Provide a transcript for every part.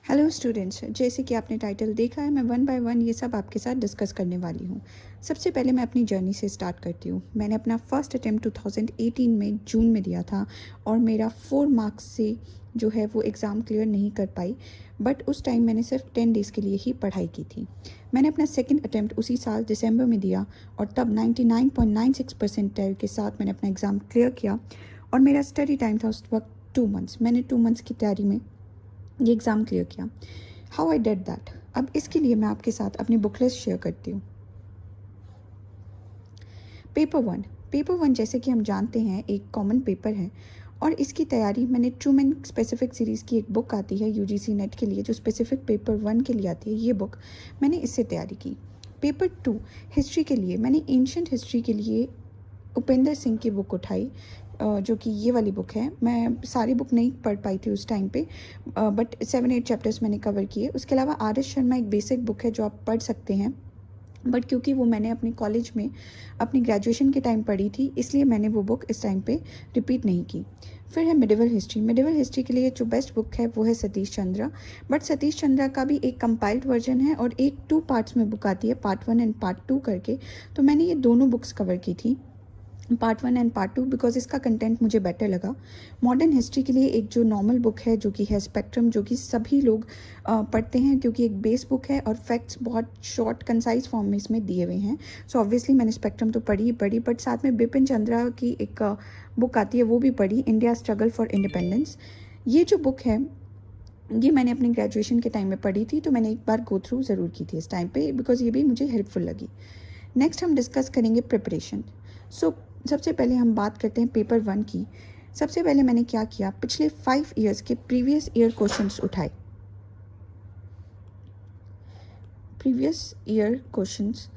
Hello students, जैसे कि आपने टाइटल देखा है, मैं वन बाय वन ये सब आपके साथ डिस्कस करने वाली हूँ। सबसे पहले मैं अपनी जर्नी से स्टार्ट करती हूँ। मैंने अपना फर्स्ट अटेम्प्ट 2018 में जून में दिया था और मेरा 4 मार्क्स से जो है वो एग्ज़ाम क्लियर नहीं कर पाई। बट उस टाइम मैंने सिर्फ 10 डेज़ के लिए ही पढ़ाई की थी। मैंने अपना सेकेंड अटेम्प्ट उसी साल दिसंबर में दिया और तब 99.96 परसेंटाइल के साथ मैंने अपना एग्ज़ाम क्लियर किया। और मेरा स्टडी टाइम था उस वक्त 2 मंथ्स। मैंने 2 मंथ्स की तैयारी में ये एग्ज़ाम क्लियर किया। हाउ आई डिड दैट, अब इसके लिए मैं आपके साथ अपनी बुक लिस्ट शेयर करती हूँ। पेपर वन जैसे कि हम जानते हैं एक कॉमन पेपर है और इसकी तैयारी मैंने ट्रूमैन स्पेसिफिक सीरीज़ की एक बुक आती है यूजीसी नेट के लिए जो स्पेसिफिक पेपर 1 के लिए आती है, ये बुक मैंने इससे तैयारी की। पेपर 2 हिस्ट्री के लिए मैंने एंशंट हिस्ट्री के लिए उपेंद्र सिंह की बुक उठाई, जो कि ये वाली बुक है। मैं सारी बुक नहीं पढ़ पाई थी उस टाइम पे, बट 7-8 चैप्टर्स मैंने कवर किए। उसके अलावा आर एस शर्मा एक बेसिक बुक है जो आप पढ़ सकते हैं, बट क्योंकि वो मैंने अपने कॉलेज में अपनी ग्रेजुएशन के टाइम पढ़ी थी इसलिए मैंने वो बुक इस टाइम पे रिपीट नहीं की। फिर है मिडिवल हिस्ट्री के लिए जो बेस्ट बुक है वो है सतीश चंद्रा, बट सतीश चंद्रा का भी एक कंपाइल्ड वर्जन है और एक 2 पार्ट्स में बुक आती है, पार्ट 1 एंड पार्ट 2 करके। तो मैंने ये दोनों बुक्स कवर की थी, पार्ट 1 एंड पार्ट 2, बिकॉज इसका कंटेंट मुझे बेटर लगा। मॉडर्न हिस्ट्री के लिए एक जो नॉर्मल बुक है जो कि है स्पेक्ट्रम, जो कि सभी लोग पढ़ते हैं क्योंकि एक बेस बुक है और फैक्ट्स बहुत शॉर्ट कंसाइज फॉर्म में इसमें दिए हुए हैं। सो ऑब्वियसली मैंने स्पेक्ट्रम तो पढ़ी ही पढ़ी, बट साथ में बिपिन चंद्रा की एक बुक आती है वो भी पढ़ी, इंडिया स्ट्रगल फॉर इंडिपेंडेंस। ये जो बुक है ये मैंने अपनी ग्रेजुएशन के टाइम में पढ़ी थी, तो मैंने एक बार गो थ्रू ज़रूर की थी इस टाइम पे, बिकॉज ये भी मुझे हेल्पफुल लगी। नेक्स्ट हम डिस्कस करेंगे प्रिपरेशन। सो सबसे पहले हम बात करते हैं पेपर 1 की। सबसे पहले मैंने क्या किया, पिछले 5 ईयर्स के प्रीवियस ईयर क्वेश्चंस उठाए, previous year questions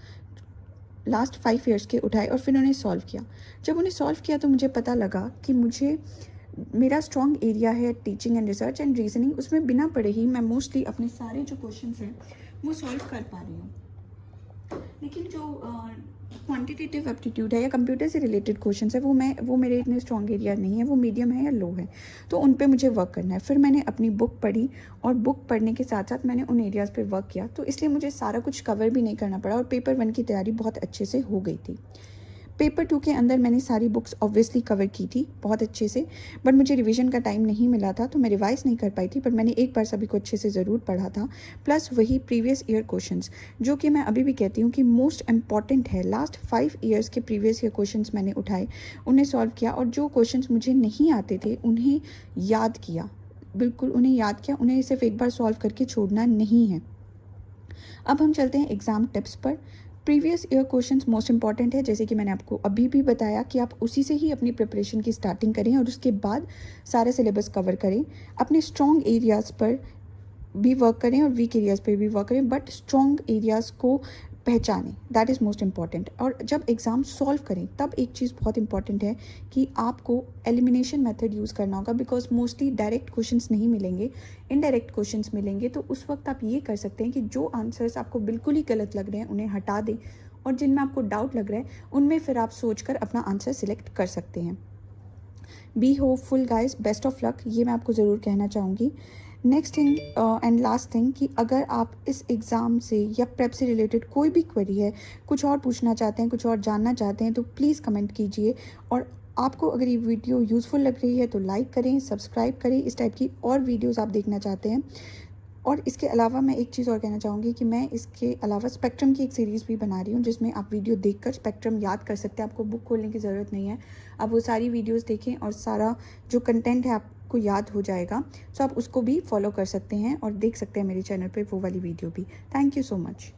last 5 years के उठाए और फिर उन्हें सॉल्व किया। जब उन्हें सॉल्व किया तो मुझे पता लगा कि मेरा स्ट्रॉन्ग एरिया है teaching and research and reasoning, उसमें बिना पढ़े ही मैं मोस्टली अपने सारे जो क्वेश्चंस हैं वो सॉल्व कर पा रही हूँ। लेकिन जो क्वांटिटेटिव एप्टीट्यूड है या कंप्यूटर से रिलेटेड क्वेश्चंस है वो मेरे इतने स्ट्रॉन्ग एरिया नहीं है, वो मीडियम है या लो है, तो उन पे मुझे वर्क करना है। फिर मैंने अपनी बुक पढ़ी और बुक पढ़ने के साथ साथ मैंने उन एरियाज़ पे वर्क किया, तो इसलिए मुझे सारा कुछ कवर भी नहीं करना पड़ा और पेपर 1 की तैयारी बहुत अच्छे से हो गई थी। पेपर 2 के अंदर मैंने सारी बुक्स ऑब्वियसली कवर की थी बहुत अच्छे से, बट मुझे रिवीजन का टाइम नहीं मिला था तो मैं रिवाइज नहीं कर पाई थी, पर मैंने एक बार सभी को अच्छे से ज़रूर पढ़ा था। प्लस वही प्रीवियस ईयर क्वेश्चंस जो कि मैं अभी भी कहती हूँ कि मोस्ट इंपॉर्टेंट है, लास्ट 5 ईयर्स के प्रीवियस ईयर क्वेश्चंस मैंने उठाए, उन्हें सॉल्व किया और जो क्वेश्चंस मुझे नहीं आते थे उन्हें याद किया, बिल्कुल उन्हें याद किया, उन्हें सिर्फ एक बार सॉल्व करके छोड़ना नहीं है। अब हम चलते हैं एग्ज़ाम टिप्स पर। Previous year questions most important है, जैसे कि मैंने आपको अभी भी बताया कि आप उसी से ही अपनी प्रिपरेशन की स्टार्टिंग करें और उसके बाद सारे सिलेबस कवर करें। अपने स्ट्रॉन्ग एरियाज़ पर भी वर्क करें और वीक एरियाज़ पर भी वर्क करें, बट स्ट्रॉन्ग एरियाज़ को पहचानें, दैट इज़ मोस्ट इंपॉर्टेंट। और जब एग्ज़ाम सॉल्व करें तब एक चीज़ बहुत इंपॉर्टेंट है कि आपको एलिमिनेशन मेथड यूज़ करना होगा, बिकॉज मोस्टली डायरेक्ट क्वेश्चंस नहीं मिलेंगे, इनडायरेक्ट क्वेश्चंस मिलेंगे। तो उस वक्त आप ये कर सकते हैं कि जो आंसर्स आपको बिल्कुल ही गलत लग रहे हैं उन्हें हटा दें और जिनमें आपको डाउट लग रहा है उनमें फिर आप सोचकर अपना आंसर सिलेक्ट कर सकते हैं। Be hopeful guys, best of luck, ये मैं आपको ज़रूर कहना चाहूँगी। Next thing and last thing कि अगर आप इस एग्ज़ाम से या प्रेप से रिलेटेड कोई भी क्वेरी है, कुछ और पूछना चाहते हैं, कुछ और जानना चाहते हैं, तो प्लीज़ कमेंट कीजिए। और आपको अगर ये वीडियो यूज़फुल लग रही है तो लाइक करें, सब्सक्राइब करें, इस टाइप की और वीडियोज़ आप देखना चाहते हैं। और इसके अलावा मैं एक चीज़ और कहना चाहूँगी कि मैं इसके अलावा स्पेक्ट्रम की एक सीरीज़ भी बना रही हूँ जिसमें आप वीडियो देखकर स्पेक्ट्रम याद कर सकते हैं, आपको बुक खोलने की ज़रूरत नहीं है। आप वो सारी वीडियोस देखें और सारा जो कंटेंट है आपको याद हो जाएगा। सो आप उसको भी फॉलो कर सकते हैं और देख सकते हैं मेरे चैनल पे वो वाली वीडियो भी। Thank you so much.